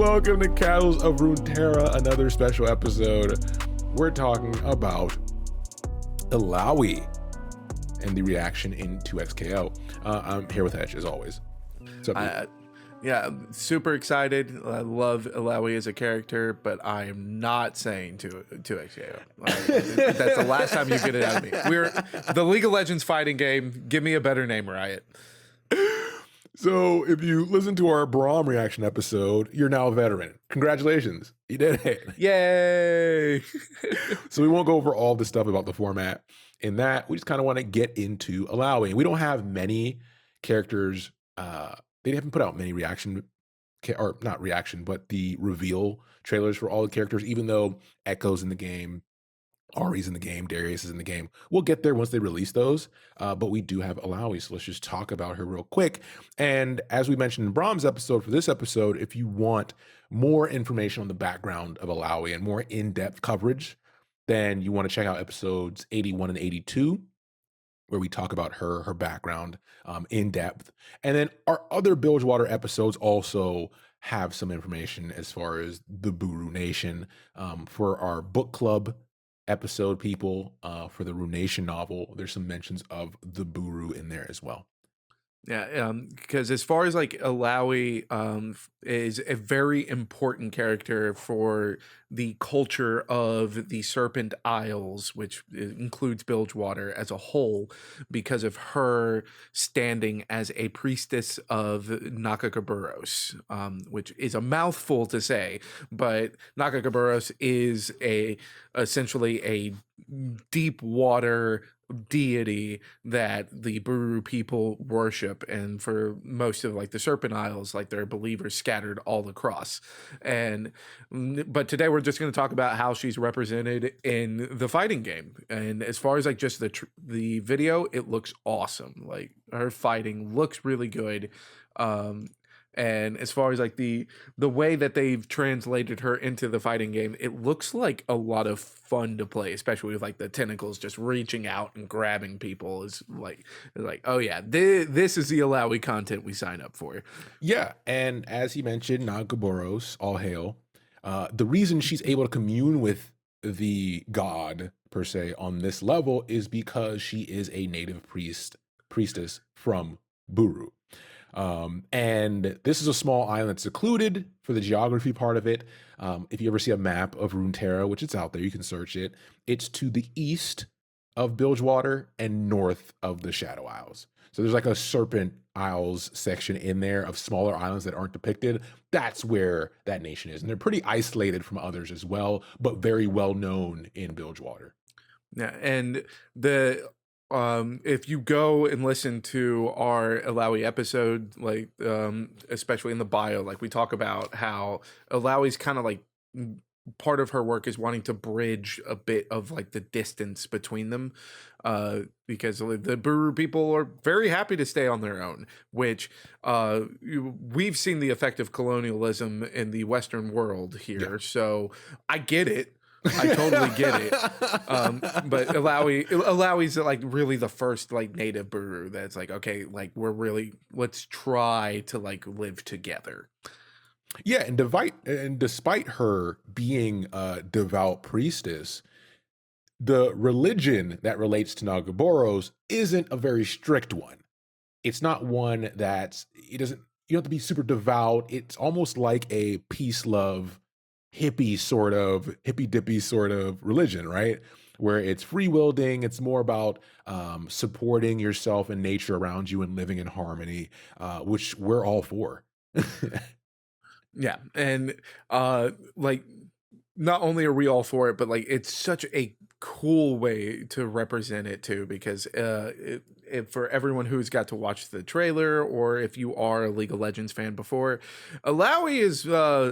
Welcome to Castles of Runeterra, another special episode. We're talking about Illaoi and the reaction in 2XKO. I'm here with Edge, as always. Yeah, I'm super excited. I love Illaoi as a character, but I am not saying 2XKO. That's the last time you get it out of me. We're the League of Legends fighting game. Give me a better name, Riot. So if you listen to our Braum reaction episode, you're now a veteran. Congratulations. You did it. Yay. So we won't go over all the stuff about the format in that. We just kind of want to get into Illaoi. We don't have many characters. They haven't put out many but the reveal trailers for all the characters, even though Echo's in the game, Ari's in the game, Darius is in the game. We'll get there once they release those, but we do have Illaoi, so let's just talk about her real quick. And as we mentioned in Braum's episode, for this episode, if you want more information on the background of Illaoi and more in-depth coverage, then you want to check out episodes 81 and 82, where we talk about her background in depth. And then our other Bilgewater episodes also have some information as far as the Buru Nation. For our book club episode, people, for the Runation novel, there's some mentions of the Buru in there as well. Yeah, because as far as like Illaoi is a very important character for the culture of the Serpent Isles, which includes Bilgewater as a whole, because of her standing as a priestess of Nakagaburos, which is a mouthful to say, but Nakagaburos is essentially a deep water deity that the Buru people worship, and for most of like the Serpent Isles, like there are believers scattered all across. But today we're just going to talk about how she's represented in the fighting game. And as far as like just the video, it looks awesome. Like her fighting looks really good. And as far as like the way that they've translated her into the fighting game, it looks like a lot of fun to play, especially with like the tentacles just reaching out and grabbing people. Is like, oh yeah, this is the Illaoi content we sign up for. Yeah, and as he mentioned, Nagaboros, all hail. The reason she's able to commune with the god per se on this level is because she is a native priestess from Buru. And this is a small island secluded for the geography part of it. If you ever see a map of Runeterra, which it's out there, you can search it. It's to the east of Bilgewater and north of the Shadow Isles. So there's like a Serpent Isles section in there of smaller islands that aren't depicted. That's where that nation is. And they're pretty isolated from others as well, but very well known in Bilgewater. Yeah, and if you go and listen to our Illaoi episode, like especially in the bio, like we talk about how Illaoi's kind of like part of her work is wanting to bridge a bit of like the distance between them, because the Buru people are very happy to stay on their own, which we've seen the effect of colonialism in the Western world here. Yeah. So I get it. I totally get it. But Illaoi's like really the first like native Buru that's like, okay, like let's try to like live together. Yeah, and despite her being a devout priestess, the religion that relates to Nagaboros isn't a very strict one. It's not one you don't have to be super devout. It's almost like a peace, love, hippie dippy sort of religion, right? Where it's free wielding. It's more about supporting yourself and nature around you and living in harmony, which we're all for. Yeah, and like not only are we all for it, but like it's such a cool way to represent it too, because for everyone who's got to watch the trailer, or if you are a League of Legends fan before, Illaoi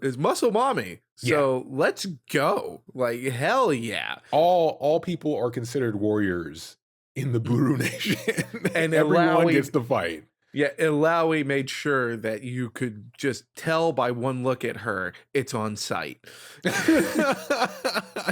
is muscle mommy. So yeah. Let's go. Like hell yeah. All people are considered warriors in the Buru Nation. And everyone gets to fight. Yeah, Illaoi made sure that you could just tell by one look at her, it's on sight.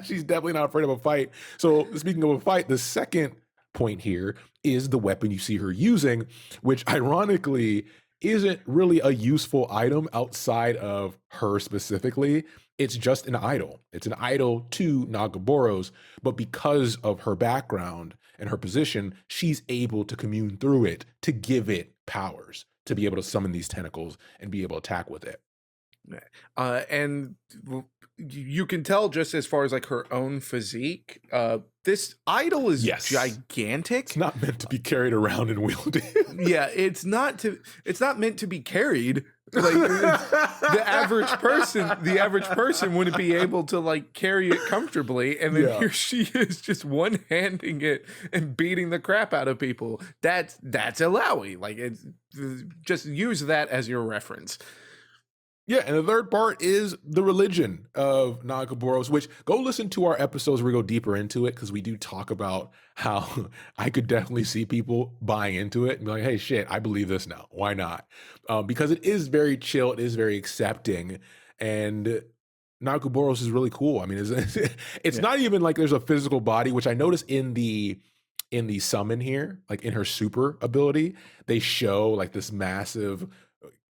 She's definitely not afraid of a fight. So speaking of a fight, the second point here is the weapon you see her using, which ironically isn't really a useful item outside of her specifically. It's just an idol. It's an idol to Nagaboros, but because of her background and her position, she's able to commune through it to give it powers to be able to summon these tentacles and be able to attack with it. Yeah. And you can tell just as far as like her own physique, this idol is Yes. It's gigantic. not meant to be carried around and wielded. Yeah, it's not meant to be carried. Like the average person wouldn't be able to like carry it comfortably, and then Yeah. here she is just one-handing it and beating the crap out of people. That's Illaoi. Like it's just use that as your reference. Yeah, and the third part is the religion of Nagaboros, which go listen to our episodes where we go deeper into it because we do talk about how I could definitely see people buying into it and be like, hey, shit, I believe this now. Why not? Because it is very chill, it is very accepting, and Nagaboros is really cool. I mean, it's Yeah. not even like there's a physical body, which I noticed in the summon here, like in her super ability, they show like this massive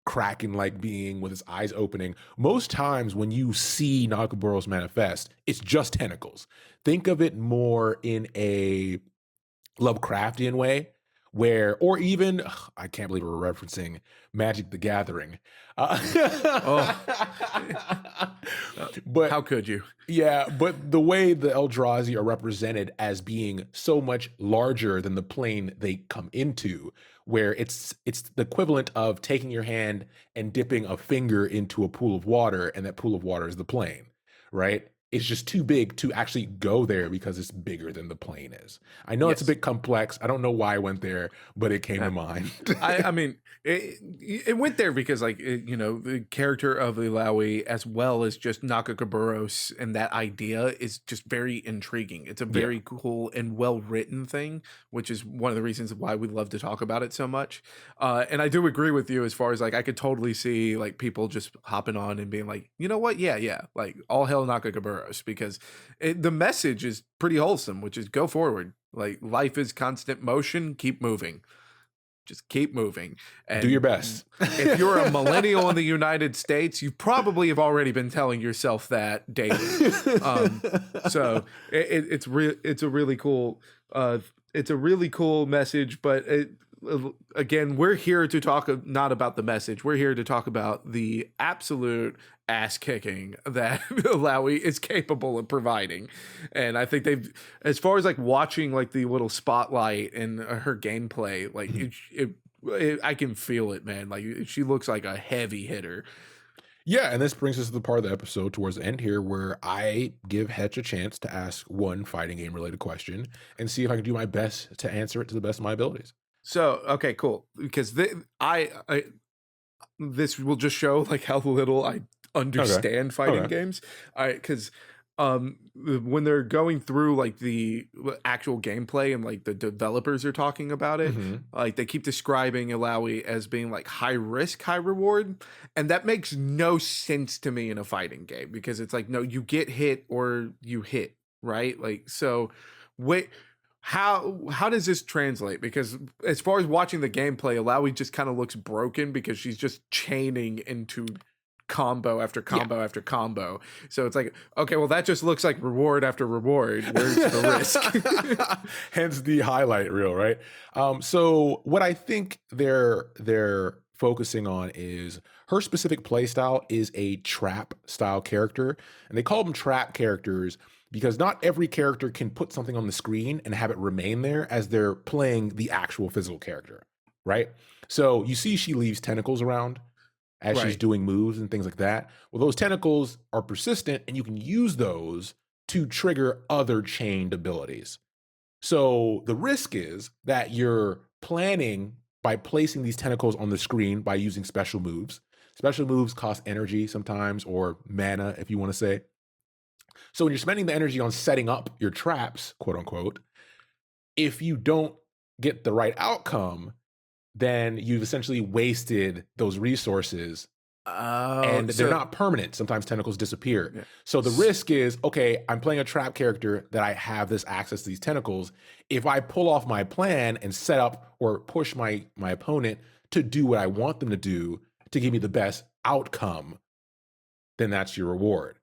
kraken like being with his eyes opening. Most times when you see Nagaboros manifest, it's just tentacles. Think of it more in a Lovecraftian way, where, or even, ugh, I can't believe we're referencing Magic the Gathering. Oh, But how could you? yeah, but the way the Eldrazi are represented as being so much larger than the plane they come into, where it's the equivalent of taking your hand and dipping a finger into a pool of water, and that pool of water is the plane, right? It's just too big to actually go there because it's bigger than the plane is. I know it's a Yes. bit complex. I don't know why I went there, but it came to mind. I mean, it went there because, like, the character of Illaoi, as well as just Nakagaburos, and that idea is just very intriguing. It's a Yeah. very cool and well written thing, which is one of the reasons why we love to talk about it so much. And I do agree with you as far as like I could totally see like people just hopping on and being like, you know what, yeah, yeah, like all hell Nakagaburos, because the message is pretty wholesome, which is go forward. Like life is constant motion, keep moving, just keep moving. Do your And best. if you're a millennial in the United States, you probably have already been telling yourself that daily. Um, so it's a really cool it's a really cool message. But again, we're here to talk not about the message. We're here to talk about the absolute ass kicking that Illaoi is capable of providing. And I think they've, as far as like watching like the little spotlight and her gameplay, like I can feel it, man. Like she looks like a heavy hitter. Yeah, and this brings us to the part of the episode towards the end here where I give Hetch a chance to ask one fighting game related question and see if I can do my best to answer it to the best of my abilities. So okay, cool. Because I this will just show like how little I Okay. understand fighting Okay. games. I because when they're going through like the actual gameplay and like the developers are talking about it, Hmm. like they keep describing Illaoi as being like high risk, high reward, and that makes no sense to me in a fighting game because it's like no, you get hit or you hit, right? Like so, wait. How does this translate? Because as far as watching the gameplay, Illaoi just kind of looks broken because she's just chaining into combo after Yeah. combo after combo. So it's like, okay, well that just looks like reward after reward. Where's the risk? Hence the highlight reel, right? So what I think they're focusing on is her specific play style is a trap style character, and they call them trap characters because not every character can put something on the screen and have it remain there as they're playing the actual physical character, right? So you see she leaves tentacles around as she's Right. doing moves and things like that. Well, those tentacles are persistent and you can use those to trigger other chained abilities. So the risk is that you're planning by placing these tentacles on the screen by using special moves. Special moves cost energy sometimes or mana, if you want to say. So when you're spending the energy on setting up your traps, quote unquote, if you don't get the right outcome, then you've essentially wasted those resources Oh, and they're so not permanent. Sometimes tentacles disappear. yeah. So the risk is, okay, I'm playing a trap character that I have this access to these tentacles. If I pull off my plan and set up or push my opponent to do what I want them to do to give me the best outcome, then that's your reward.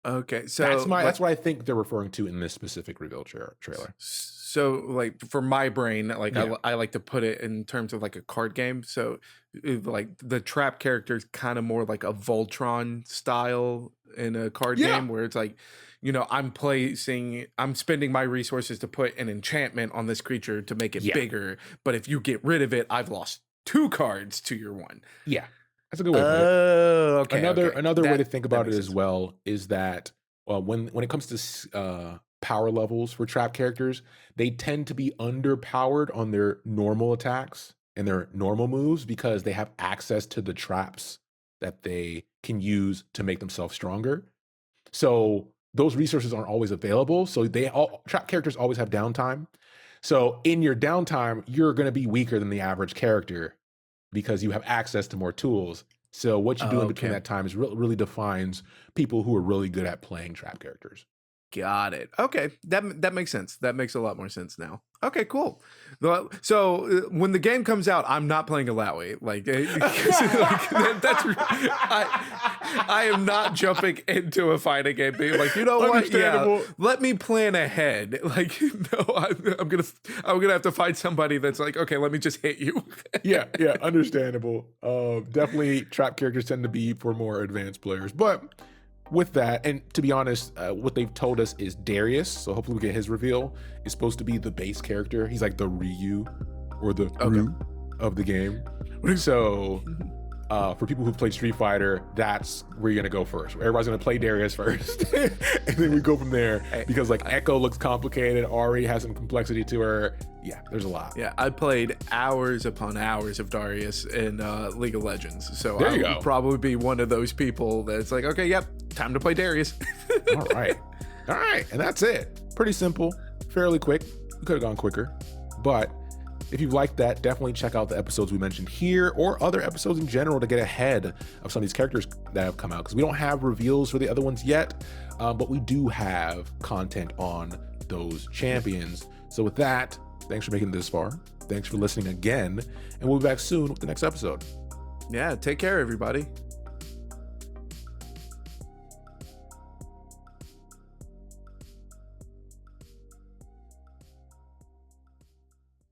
Okay, so, That's like what I think they're referring to in this specific reveal trailer. so, like, for my brain, like, Yeah. I like to put it in terms of, like, a card game, so, like, the trap character is kinda more like a Voltron style in a card Yeah. game where it's like, I'm spending my resources to put an enchantment on this creature to make it Yeah. bigger, but if you get rid of it, I've lost 2 cards to your 1. Yeah. That's a good way to put it. Oh, okay, okay. Another way to think That about it makes as sense. well is that when it comes to power levels for trap characters, they tend to be underpowered on their normal attacks and their normal moves because they have access to the traps that they can use to make themselves stronger. So those resources aren't always available. So trap characters always have downtime. So in your downtime, you're going to be weaker than the average character because you have access to more tools. So what you do in between Okay. that time is really defines people who are really good at playing trap characters. Got it. Okay, that makes sense. That makes a lot more sense now. Okay, cool. Well, so when the game comes out, I'm not playing Illaoi. Like, 'cause, like I am not jumping into a fighting game being like, you know what? Yeah, Understandable. let me plan ahead. Like, no, I'm gonna have to find somebody that's like, okay, let me just hit you. Yeah, yeah, understandable. Definitely, trap characters tend to be for more advanced players. But with that, and to be honest, what they've told us is Darius. So hopefully we get his reveal. Is supposed to be the base character. He's like the Ryu or the Okay. Ryu of the game. So for people who've played Street Fighter, that's where you're gonna go first. Everybody's gonna play Darius first, and then we go from there. Hey, Because like Echo looks complicated, Ari has some complexity to her. Yeah, there's a lot. yeah, I played hours upon hours of Darius in League of Legends, so There I you would go. probably be one of those people that's like, okay, yep, time to play Darius. All right, all right, and that's it. Pretty simple, fairly quick. We could have gone quicker, but if you liked that, definitely check out the episodes we mentioned here or other episodes in general to get ahead of some of these characters that have come out. Because we don't have reveals for the other ones yet, but we do have content on those champions. So with that, thanks for making it this far. Thanks for listening again, and we'll be back soon with the next episode. Yeah, take care, everybody.